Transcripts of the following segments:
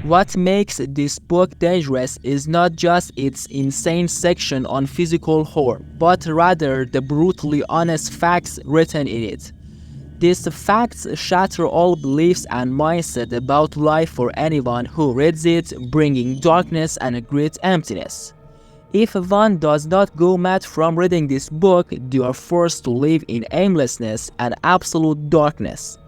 What makes this book dangerous is not just its insane section on physical horror, but rather the brutally honest facts written in it. These facts shatter all beliefs and mindset about life for anyone who reads it, bringing darkness and a great emptiness. If one does not go mad from reading this book, they are forced to live in aimlessness and absolute darkness.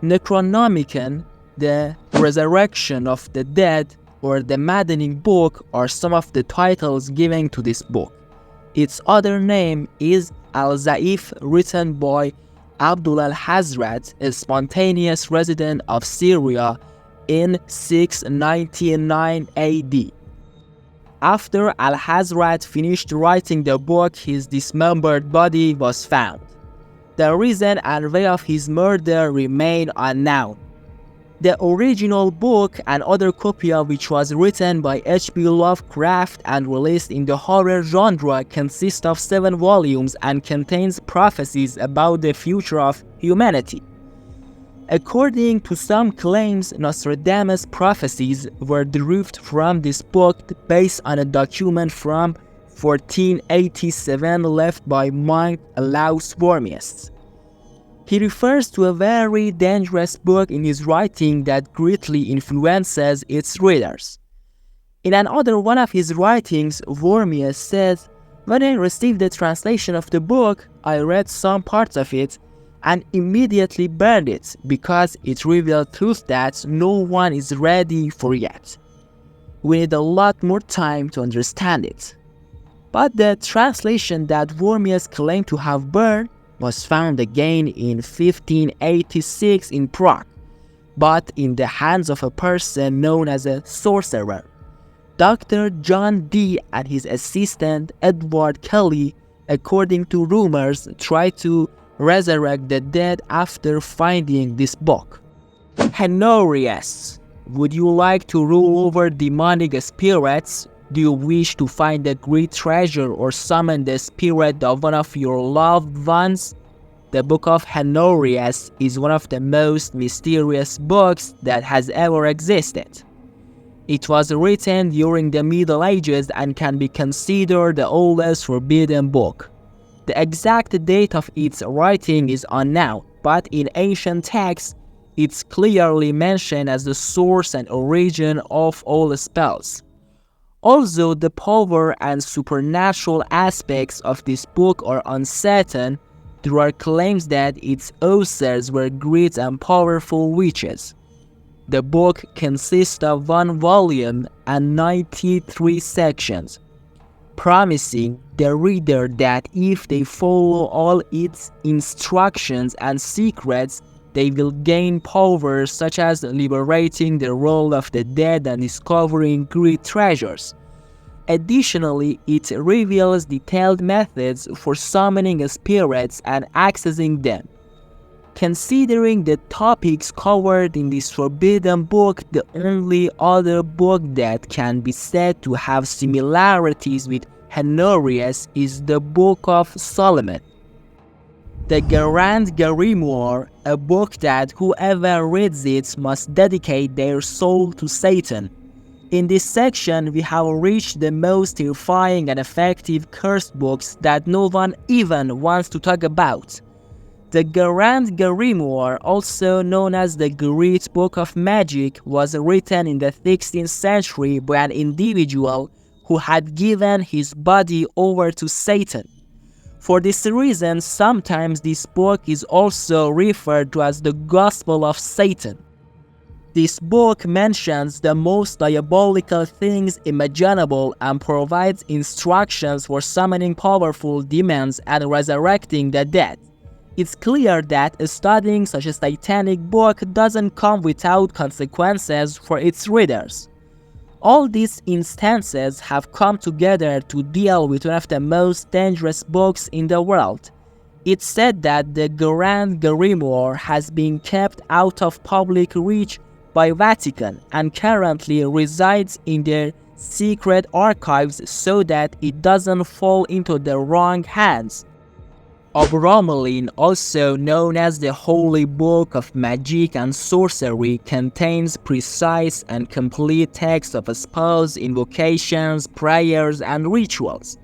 Necronomicon, the Resurrection of the Dead, or the Maddening Book are some of the titles given to this book. Its other name is Al-Zaif, written by Abdul al-Hazrat, a spontaneous resident of Syria in 699 AD. After al-Hazrat finished writing the book, his dismembered body was found. The reason and way of his murder remain unknown. The original book, an other copy of which was written by H.P. Lovecraft and released in the horror genre, consists of 7 volumes and contains prophecies about the future of humanity. According to some claims, Nostradamus' prophecies were derived from this book based on a document from 1487 left by monk Laus Wormius. He refers to a very dangerous book in his writing that greatly influences its readers. In another one of his writings, Wormius says, "When I received the translation of the book, I read some parts of it and immediately burned it because it revealed truth that no one is ready for yet. We need a lot more time to understand it." But the translation that Wormius claimed to have burned was found again in 1586 in Prague, but in the hands of a person known as a sorcerer. Dr. John Dee and his assistant Edward Kelly, according to rumors, tried to resurrect the dead after finding this book. Honorius, would you like to rule over demonic spirits? Do you wish to find a great treasure or summon the spirit of one of your loved ones? The Book of Honorius is one of the most mysterious books that has ever existed. It was written during the Middle Ages and can be considered the oldest forbidden book. The exact date of its writing is unknown, but in ancient texts, it's clearly mentioned as the source and origin of all spells. Also, the power and supernatural aspects of this book are uncertain. There are claims that its authors were great and powerful witches. The book consists of 1 volume and 93 sections, promising the reader that if they follow all its instructions and secrets, they will gain powers such as liberating the world of the dead and discovering great treasures. Additionally, it reveals detailed methods for summoning spirits and accessing them. Considering the topics covered in this forbidden book, the only other book that can be said to have similarities with Honorius is the Book of Solomon. The Grand Grimoire, a book that whoever reads it must dedicate their soul to Satan. In this section, we have reached the most terrifying and effective cursed books that no one even wants to talk about. The Grand Grimoire, also known as the Great Book of Magic, was written in the 16th century by an individual who had given his body over to Satan. For this reason, sometimes this book is also referred to as the Gospel of Satan. This book mentions the most diabolical things imaginable and provides instructions for summoning powerful demons and resurrecting the dead. It's clear that studying such a satanic book doesn't come without consequences for its readers. All these instances have come together to deal with one of the most dangerous books in the world. It's said that the Grand Grimoire has been kept out of public reach by Vatican and currently resides in their secret archives so that it doesn't fall into the wrong hands. Oberammerlin, also known as the Holy Book of Magic and Sorcery, contains precise and complete texts of spells, invocations, prayers, and rituals.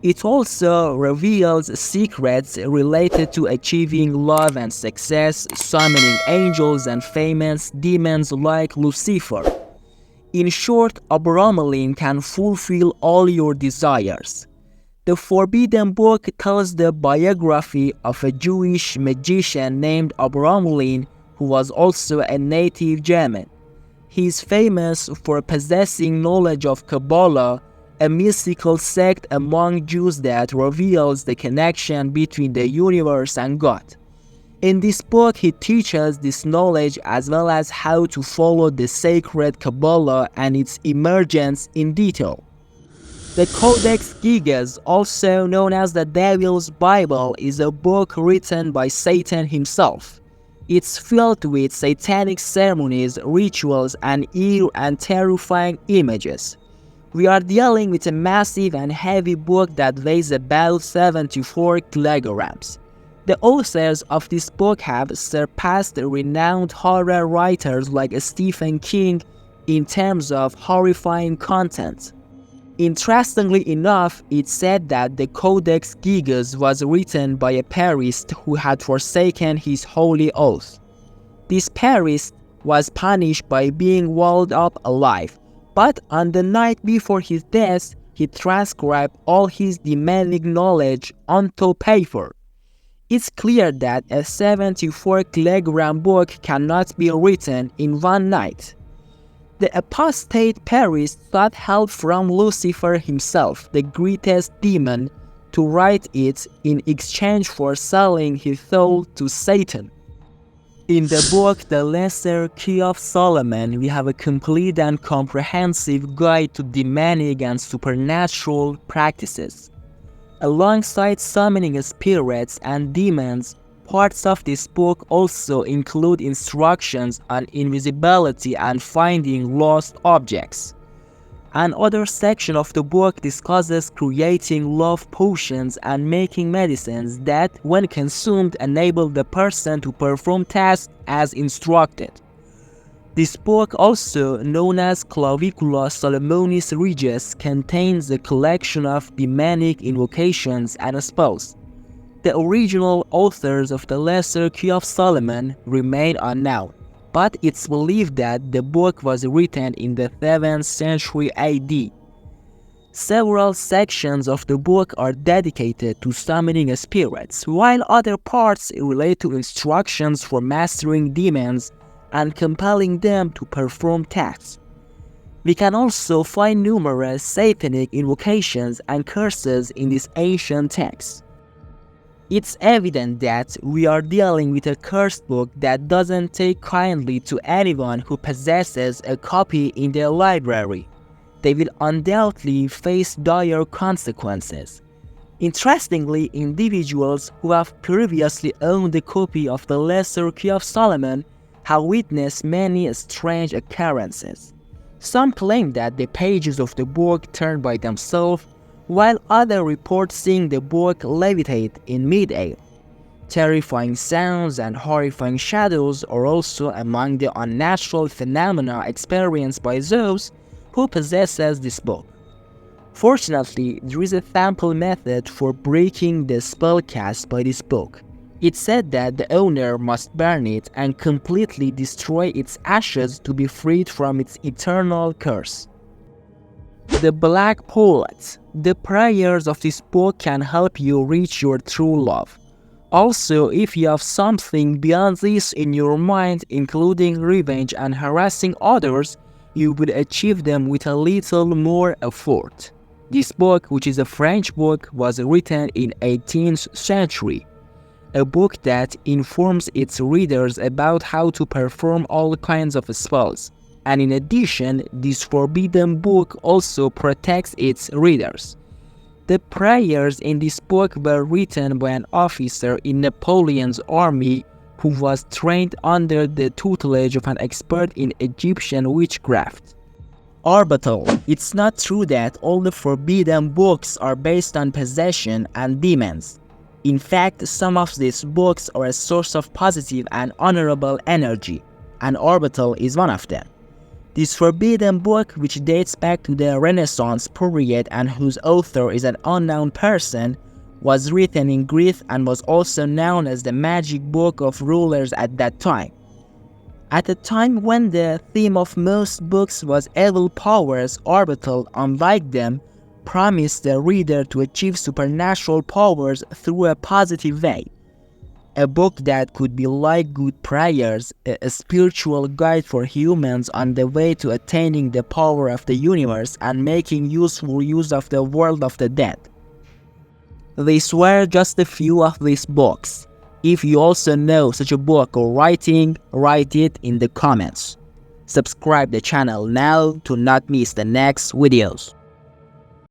It also reveals secrets related to achieving love and success, summoning angels and famous demons like Lucifer. In short, Oberammerlin can fulfill all your desires. The Forbidden Book tells the biography of a Jewish magician named Oberammerlin, who was also a native German. He is famous for possessing knowledge of Kabbalah, a mystical sect among Jews that reveals the connection between the universe and God. In this book, he teaches this knowledge as well as how to follow the sacred Kabbalah and its emergence in detail. The Codex Gigas, also known as the Devil's Bible, is a book written by Satan himself. It's filled with satanic ceremonies, rituals, and eerie and terrifying images. We are dealing with a massive and heavy book that weighs about 74 kilograms. The authors of this book have surpassed renowned horror writers like Stephen King in terms of horrifying content. Interestingly enough, it's said that the Codex Gigas was written by a priest who had forsaken his holy oath. This priest was punished by being walled up alive, but on the night before his death, he transcribed all his demonic knowledge onto paper. It's clear that a 74-kilogram book cannot be written in one night. The apostate priest sought help from Lucifer himself, the greatest demon, to write it in exchange for selling his soul to Satan. In the book The Lesser Key of Solomon, we have a complete and comprehensive guide to demonic and supernatural practices. Alongside summoning spirits and demons, parts of this book also include instructions on invisibility and finding lost objects. Another section of the book discusses creating love potions and making medicines that, when consumed, enable the person to perform tasks as instructed. This book, also known as Clavicula Solomonis Regius, contains a collection of demonic invocations and spells. The original authors of the Lesser Key of Solomon remain unknown, but it's believed that the book was written in the 7th century AD. Several sections of the book are dedicated to summoning spirits, while other parts relate to instructions for mastering demons and compelling them to perform tasks. We can also find numerous satanic invocations and curses in this ancient text. It's evident that we are dealing with a cursed book that doesn't take kindly to anyone who possesses a copy in their library. They will undoubtedly face dire consequences. Interestingly, individuals who have previously owned a copy of the Lesser Key of Solomon have witnessed many strange occurrences. Some claim that the pages of the book turn by themselves, while others report seeing the book levitate in mid-air. Terrifying sounds and horrifying shadows are also among the unnatural phenomena experienced by those who possesses this book. Fortunately, there is a sample method for breaking the spell cast by this book. It's said that the owner must burn it and completely destroy its ashes to be freed from its eternal curse. The Black Pullet. The prayers of this book can help you reach your true love. Also, if you have something beyond this in your mind, including revenge and harassing others, you will achieve them with a little more effort. This book, which is a French book, was written in 18th century. A book that informs its readers about how to perform all kinds of spells. And in addition, this forbidden book also protects its readers. The prayers in this book were written by an officer in Napoleon's army who was trained under the tutelage of an expert in Egyptian witchcraft. Orbital. It's not true that all the forbidden books are based on possession and demons. In fact, some of these books are a source of positive and honorable energy, and Orbital is one of them. This forbidden book, which dates back to the Renaissance period and whose author is an unknown person, was written in Greek and was also known as the magic book of rulers at that time. At a time when the theme of most books was evil powers, Orbital, unlike them, promised the reader to achieve supernatural powers through a positive way. A book that could be like good prayers, a spiritual guide for humans on the way to attaining the power of the universe and making useful use of the world of the dead. These were just a few of these books. If you also know such a book or writing, write it in the comments. Subscribe the channel now to not miss the next videos.